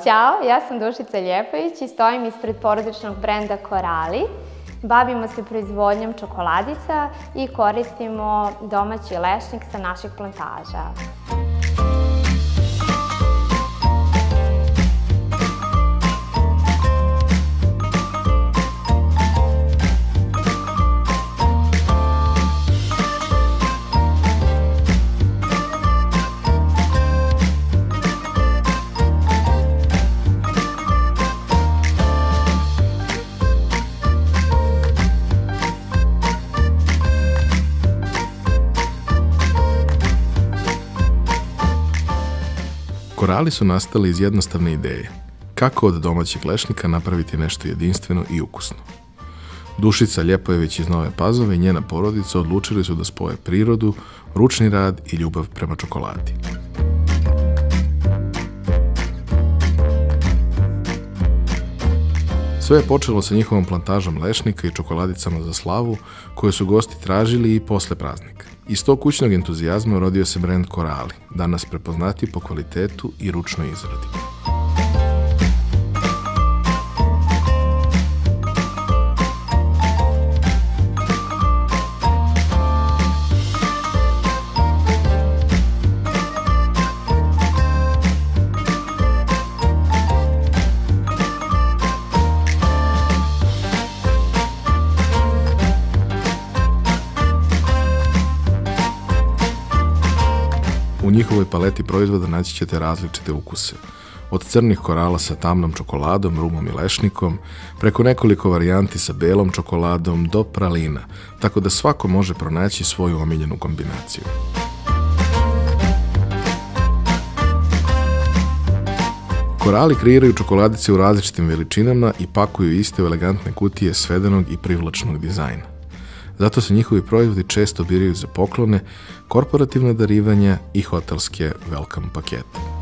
Ćao, ja sam Dušica Ljepović i stojim ispred porodičnog brenda Korali. Bavimo se proizvodnjom čokoladica i koristimo domaći lešnik sa naših plantaža. Korali su nastali iz jednostavne ideje. Kako od domaćeg lešnika napraviti nešto jedinstveno i ukusno? Dušica Ljepojević iz Nove Pazove i njena porodica odlučili su da spoje prirodu, ručni rad i ljubav prema čokoladi. Sve je počelo sa njihovom plantažom lešnika i čokoladicama za slavu, koje su gosti tražili i posle praznika. Iz tog kućnog entuzijazma rodio se brend Korali, danas prepoznati po kvalitetu i ručnoj izradi. U njihovoj paleti proizvoda naći ćete različite ukuse. Od crnih korala sa tamnom čokoladom, rumom i lešnikom, preko nekoliko varijanti sa belom čokoladom do pralina, tako da svako može pronaći svoju omiljenu kombinaciju. Korali kreiraju čokoladice u različitim veličinama i pakuju iste u elegantne kutije svedenog i privlačnog dizajna. Zato se njihovi proizvodi često biraju za poklone, korporativna darivanja i hotelske welcome pakete.